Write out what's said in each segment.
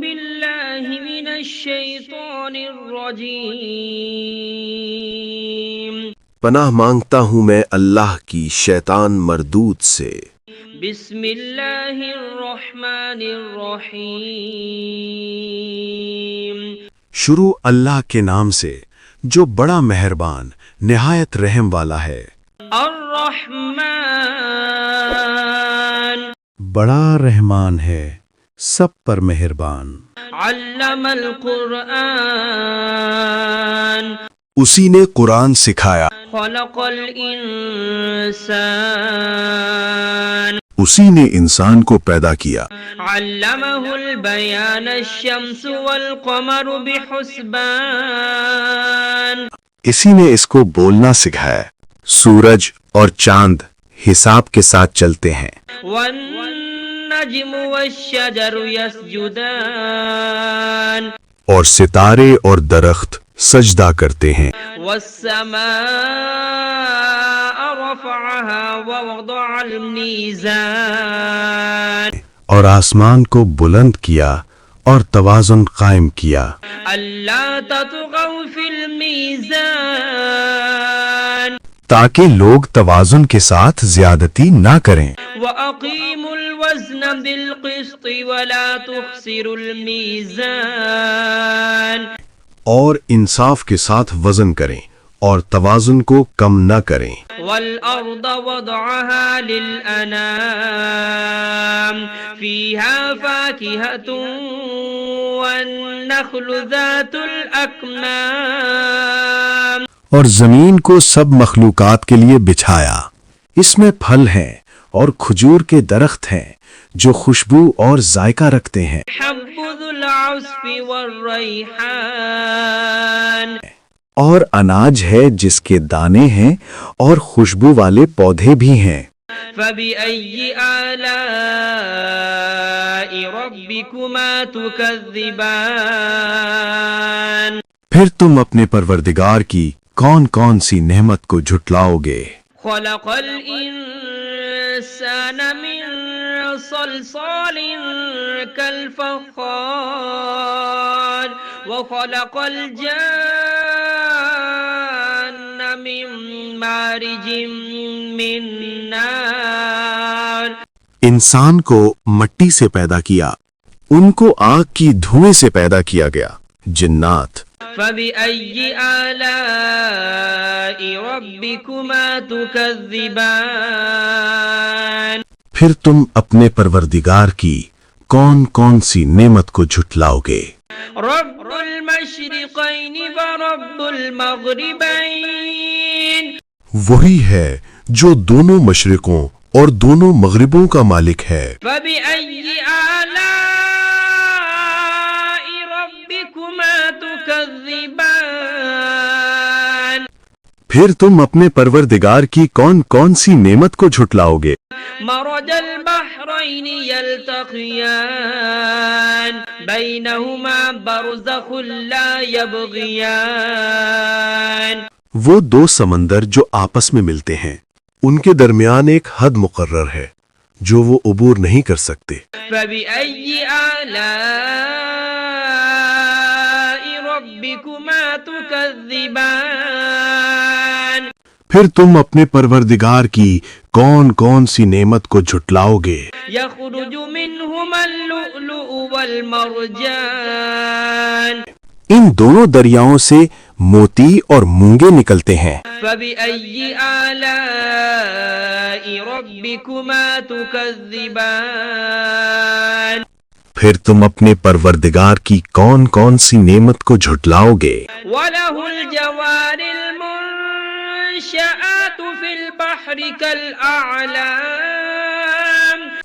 بالله من الشيطان الرجيم پناہ مانگتا ہوں میں اللہ کی شیطان مردود سے۔ بسم اللہ الرحمن الرحیم شروع اللہ کے نام سے جو بڑا مہربان نہایت رحم والا ہے۔ الرحمن بڑا رحمان ہے، سب پر مہربان۔ علم القرآن اسی نے قرآن سکھایا، خلق الانسان اسی نے انسان کو پیدا کیا۔ علمہ البیان الشمس والقمر بحسبان اسی نے اس کو بولنا سکھایا، سورج اور چاند حساب کے ساتھ چلتے ہیں۔ والنجم والشجر يسجدان اور ستارے اور درخت سجدہ کرتے ہیں۔ والسماء رفعها ووضع الميزان اور آسمان کو بلند کیا اور توازن قائم کیا، ألا تطغوا في الميزان تاکہ لوگ توازن کے ساتھ زیادتی نہ کریں۔ وأقيموا الوزن بالقسط ولا تخسروا الميزان اور انصاف کے ساتھ وزن کریں اور توازن کو کم نہ کریں۔ والأرض وضعها للأنام فيها فاكهة والنخل ذات الأكمام اور زمین کو سب مخلوقات کے لیے بچھایا، اس میں پھل ہیں اور کھجور کے درخت ہیں جو خوشبو اور ذائقہ رکھتے ہیں۔ حب ذو العصف والريحان اور اناج ہے جس کے دانے ہیں اور خوشبو والے پودے بھی ہیں۔ فبأي آلاء ربكما تكذبان پھر تم اپنے پروردگار کی کون کون سی نعمت کو جھٹلاؤ گے؟ خلق الإنسان من صلصال كالفخار وخلق الجان من مارج من نار انسان کو مٹی سے پیدا کیا، ان کو آگ کی دھوئیں سے پیدا کیا گیا۔ جنات فبأي آلاء ربكما تكذبان پھر تم اپنے پروردگار کی کون کون سی نعمت کو جھٹلاؤ گے؟ رب المشرقين ورب المغربين وہی ہے جو دونوں مشرقوں اور دونوں مغربوں کا مالک ہے۔ فبأي آلاء ربكما تكذبان پھر تم اپنے پروردگار کی کون کون سی نعمت کو جھٹلاؤ گے؟ مرج البحرين يلتقيان بينهما برزخ لا يبغيان وہ دو سمندر جو آپس میں ملتے ہیں، ان کے درمیان ایک حد مقرر ہے جو وہ عبور نہیں کر سکتے۔ فبأي آلاء ربكما تكذبان پھر تم اپنے پروردگار کی کون کون سی نعمت کو جھٹلاؤ گے؟ يخرج منهما اللؤلؤ والمرجان ان دونوں دریاؤں سے موتی اور مونگے نکلتے ہیں۔ فبأي آلاء ربكما تكذبان پھر تم اپنے پروردگار کی کون کون سی نعمت کو جھٹلاؤ گے؟ وله الجوار المنشآت في البحر كالأعلام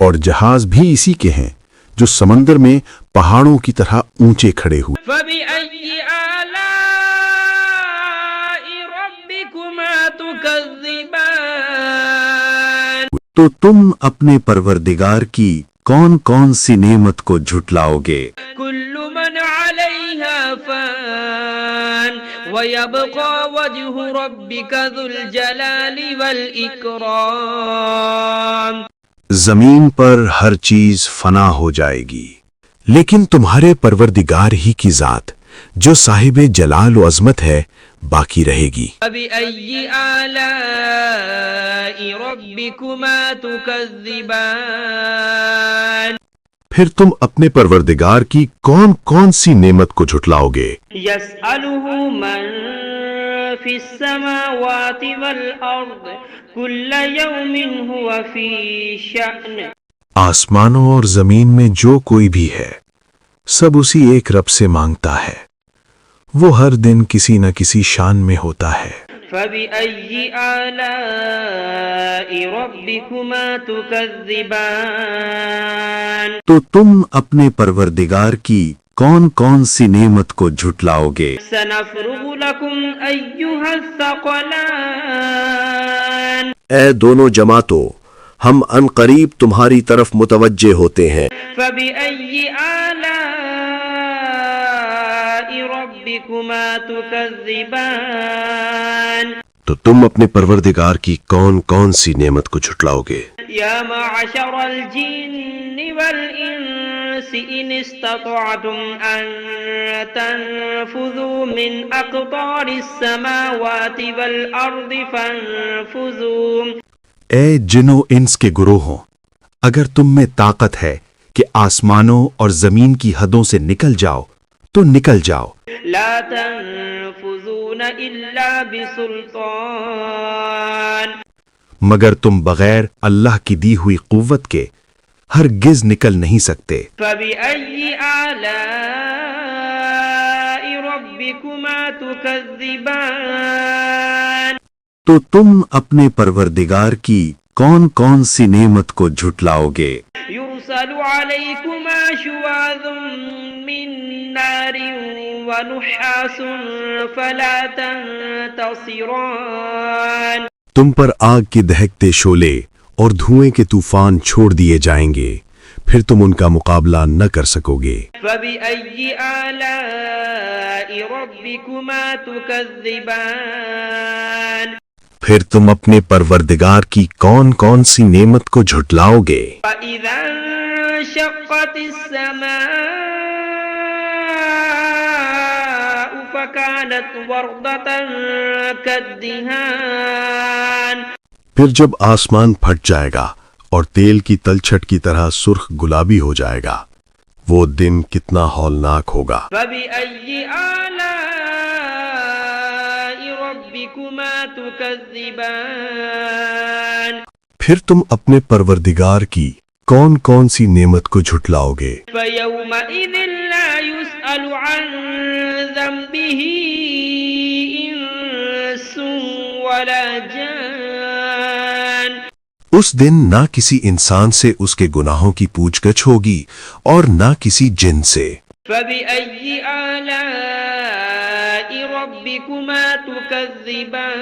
اور جہاز بھی اسی کے ہیں جو سمندر میں پہاڑوں کی طرح اونچے کھڑے ہوئے۔ فبأي آلاء ربكما تكذبان تو تم اپنے پروردگار کی کون کون سی نعمت کو جھٹلاؤ گے؟ كل من عليها فان ويبقى وجه ربك ذو الجلال والإكرام زمین پر ہر چیز فنا ہو جائے گی، لیکن تمہارے پروردگار ہی کی ذات جو صاحب جلال و عظمت ہے باقی رہے گی۔ فبأي آلاء ربكما تكذبان پھر تم اپنے پروردگار کی کون کون سی نعمت کو جھٹلاؤ گے؟ يسأله من في السماوات والأرض كل يوم هو في شأن آسمانوں اور زمین میں جو کوئی بھی ہے سب اسی ایک رب سے مانگتا ہے، وہ ہر دن کسی نہ کسی شان میں ہوتا ہے۔ فبأي آلاء ربكما تكذبان تو تم اپنے پروردگار کی کون کون سی نعمت کو جھٹلاؤ گے؟ سنفرغ لكم أيها الثقلان اے دونوں جماعتوں، ہم ان قریب تمہاری طرف متوجہ ہوتے ہیں۔ فبأي آلاء ربكما تكذبان تو تم اپنے پروردگار کی کون کون سی نعمت کو جھٹلاؤ گے؟ يا معشر الجن والإنس إن استطعتم أن تنفذوا من أقطار السماوات والأرض فانفذوا اے جن و انس کے گروہوں، اگر تم میں طاقت ہے کہ آسمانوں اور زمین کی حدوں سے نکل جاؤ تو نکل جاؤ، لا تنفذون إلا بسلطان مگر تم بغیر اللہ کی دی ہوئی قوت کے ہرگز نکل نہیں سکتے۔ فبأي آلاء ربكما تكذبان تو تم اپنے پروردگار کی کون کون سی نعمت کو جھٹلاؤ گے؟ يرسل عليكما شواظ من نار ونحاس فلا تنتصران تم پر آگ کے دہکتے شعلے اور دھوئیں کے طوفان چھوڑ دیے جائیں گے، پھر تم ان کا مقابلہ نہ کر سکو گے۔ فبأي آلاء ربكما تكذبان پھر تم اپنے پروردگار کی کون کون سی نعمت کو جھٹلاؤ گے؟ فإذا انشقت السماء فكانت وردة كالدهان پھر جب آسمان پھٹ جائے گا اور تیل کی تلچھٹ کی طرح سرخ گلابی ہو جائے گا، وہ دن کتنا ہولناک ہوگا۔ فبأي آلاء ربكما تكذبان پھر تم اپنے پروردگار کی کون کون سی نعمت کو جھٹلاؤ گے؟ فيومئذ لا يسأل عن ذنبه إنس ولا جان اس دن نہ کسی انسان سے اس کے گناہوں کی پوچھ گچھ ہوگی اور نہ کسی جن سے۔ فبأي آلاء ربكما تكذبان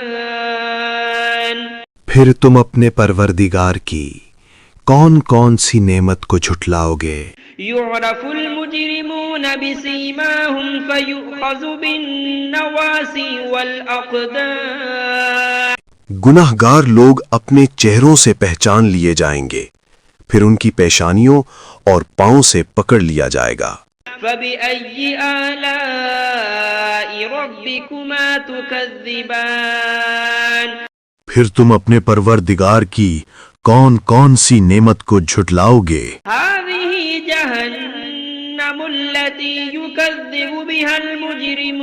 پھر تم اپنے پروردگار کی کون کون سی نعمت کو جھٹلاؤ گے؟ يعرف المجرمون بسيماهم فيؤخذ بالنواصي والأقدام گناہ گار لوگ اپنے چہروں سے پہچان لیے جائیں گے، پھر ان کی پیشانیوں اور پاؤں سے پکڑ لیا جائے گا۔ فبأي آلاء ربكما تكذبان پھر تم اپنے پروردگار کی کون کون سی نعمت کو جھٹلاؤ گے؟ هذه جهنم التي يكذب بها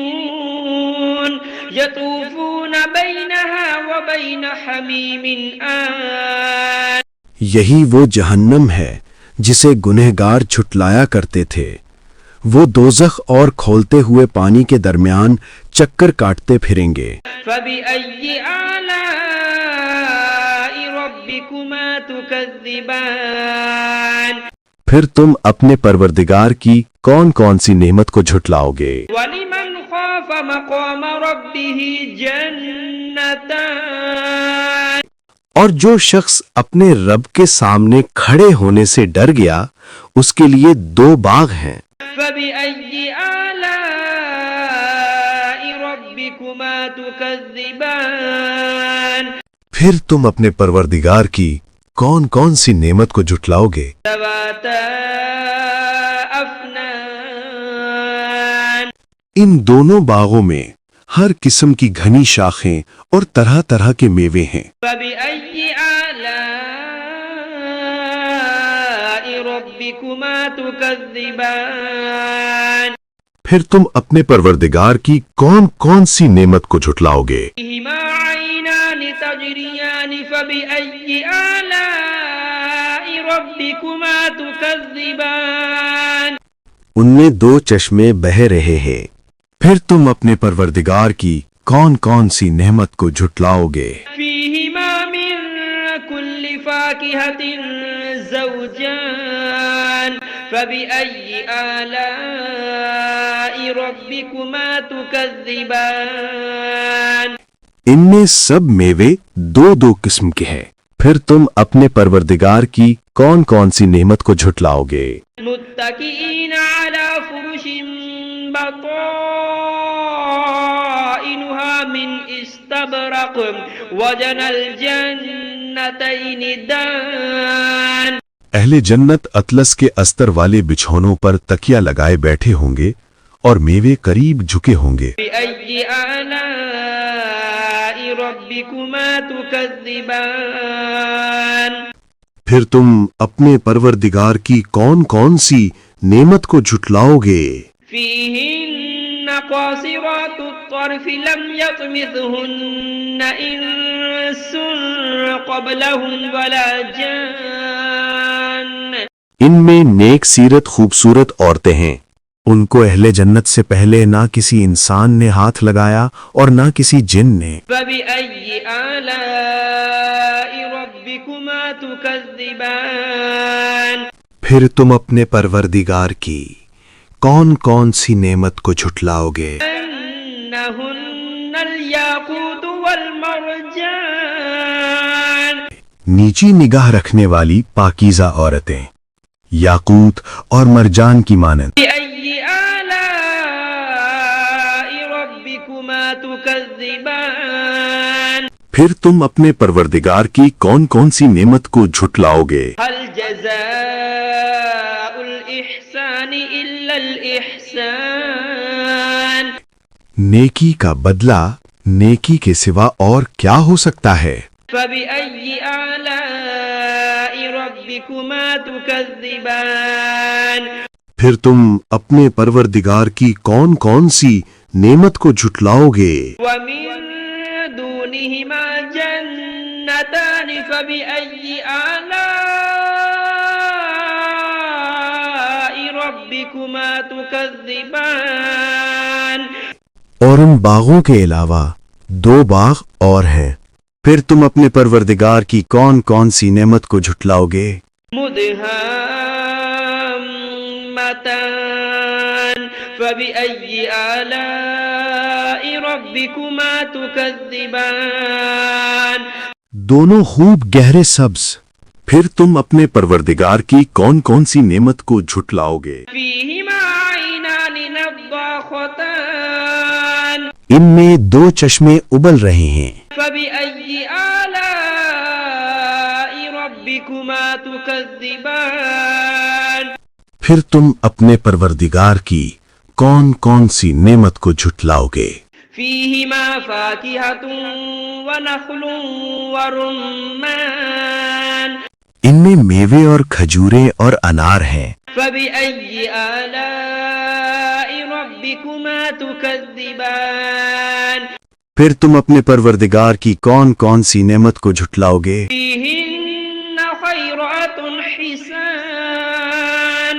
المجرمون يطوفون بينها وبين حميم آن یہی وہ جہنم ہے جسے گنہگار جھٹلایا کرتے تھے، وہ دوزخ اور کھولتے ہوئے پانی کے درمیان چکر کاٹتے پھریں گے۔ فبأي آلاء ربكما تكذبان پھر تم اپنے پروردگار کی کون کون سی نعمت کو جھٹلاؤ گے؟ ولمن خاف مقام ربه جنتان اور جو شخص اپنے رب کے سامنے کھڑے ہونے سے ڈر گیا اس کے لیے 2 باغ ہیں۔ فبأي آلاء ربكما تكذبان پھر تم اپنے پروردگار کی کون کون سی نعمت کو جھٹلاؤ گے؟ ذواتا أفنان ان دونوں باغوں میں ہر قسم کی گھنی شاخیں اور طرح طرح کے میوے ہیں۔ فبأي آلاء ربكما تكذبان پھر تم اپنے پروردگار کی کون کون سی نعمت کو جھٹلاؤ گے؟ فيهما عينان تجريان فبأي آلاء ربكما تكذبان ان میں دو چشمے بہہ رہے ہیں، پھر تم اپنے پروردگار کی کون کون سی نعمت کو جھٹلاؤ گے؟ فيهما من كل فاكهة زوجان فبأي آلاء ربكما تكذبان ان میں سب میوے دو دو قسم کے ہیں، پھر تم اپنے پروردگار کی کون کون سی نعمت کو جھٹلاؤ گے؟ متكئين على فرش بطائنها من استبرق وجنى الجنتين دان اہل جنت اطلس کے استر والے بچھونوں پر تکیہ لگائے بیٹھے ہوں گے اور میوے قریب جھکے ہوں گے۔ بأي آلاء ربكما تكذبان پھر تم اپنے پروردگار کی کون کون سی نعمت کو جھٹلاؤ گے؟ فيهن قاصرات الطرف لم يطمثهن إنس قبلهم ولا جان ان میں نیک سیرت خوبصورت عورتیں ہیں، ان کو اہل جنت سے پہلے نہ کسی انسان نے ہاتھ لگایا اور نہ کسی جن نے۔ فبأي آلاء ربكما تكذبان پھر تم اپنے پروردگار کی کون کون سی نعمت کو جھٹلاؤ گے؟ أنهن الياقوت والمرجان نیچی نگاہ رکھنے والی پاکیزہ عورتیں، یاقوت اور مرجان کی مانند۔ بأي آلاء ربكما تكذبان پھر تم اپنے پروردگار کی کون کون سی نعمت کو جھٹلاؤ گے؟ هل جزاء الإحسان إلا الإحسان نیکی کا بدلہ نیکی کے سوا اور کیا ہو سکتا ہے؟ فبأي آلاء ربكما تكذبان پھر تم اپنے پروردگار کی کون کون سی نعمت کو جھٹلاؤ گے؟ ومن دونهما جنتان فبأي آلاء ربكما تكذبان اور ان باغوں کے علاوہ دو باغ اور ہیں، پھر تم اپنے پروردگار کی کون کون سی نعمت کو جھٹلاؤ گے؟ مدهامتان فبأي آلاء ربكما تكذبان دونوں خوب گہرے سبز، پھر تم اپنے پروردگار کی کون کون سی نعمت کو جھٹلاؤ گے؟ فيهما عينان نضاختان ان میں دو چشمے ابل رہے ہیں، فبأي آلاء ربكما تكذبان پھر تم اپنے پروردگار کی کون کون سی نعمت کو جھٹلاؤ گے؟ فيهما فاكهة ونخل ورمان ان میں میوے اور کھجوریں اور انار ہیں، فبأي آلاء ربكما تكذبان پھر تم اپنے پروردگار کی کون کون سی نعمت کو جھٹلاؤ گے؟ فيهن خيرات حسان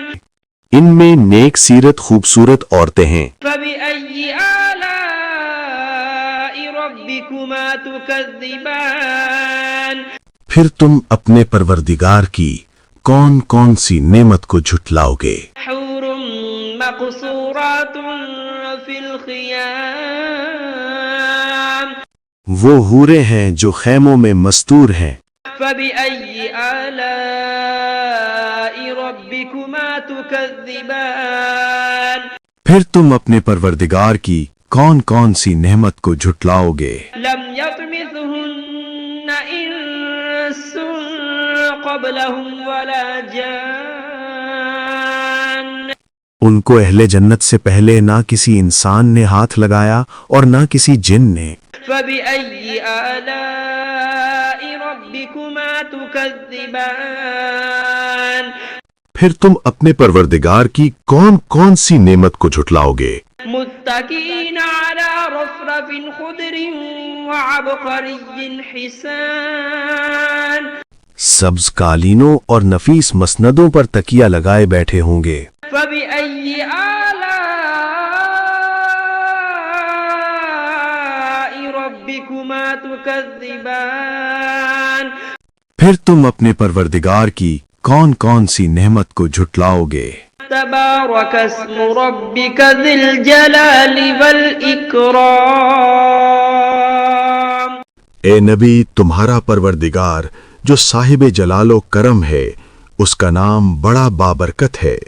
ان میں نیک سیرت خوبصورت عورتیں ہیں، فبأي آلاء ربكما تكذبان پھر تم اپنے پروردگار کی کون کون سی نعمت کو جھٹلاؤ گے؟ حور مقصورات في الخيام وہ حوریں ہیں جو خیموں میں مستور ہیں، فبأي آلاء ربكما تكذبان پھر تم اپنے پروردگار کی کون کون سی نعمت کو جھٹلاؤ گے؟ لم يطمثهن إنس قبلهم ولا جان ان کو اہل جنت سے پہلے نہ کسی انسان نے ہاتھ لگایا اور نہ کسی جن نے. فبأي آلاء ربكما تكذبان پھر تم اپنے پروردگار کی کون کون سی نعمت کو جھٹلاؤ گے؟ متكئين على رفرف خضر وعبقري حسان سبز قالینوں اور نفیس مسندوں پر تکیہ لگائے بیٹھے ہوں گے. فبأي آلاء ربكما تكذبان پھر تم اپنے پروردگار کی کون کون سی نعمت کو جھٹلاؤ گے؟ تبارك اسم ربك ذي الجلال والإكرام اے نبی، تمہارا پروردگار جو صاحب جلال و کرم ہے، اس کا نام بڑا بابرکت ہے.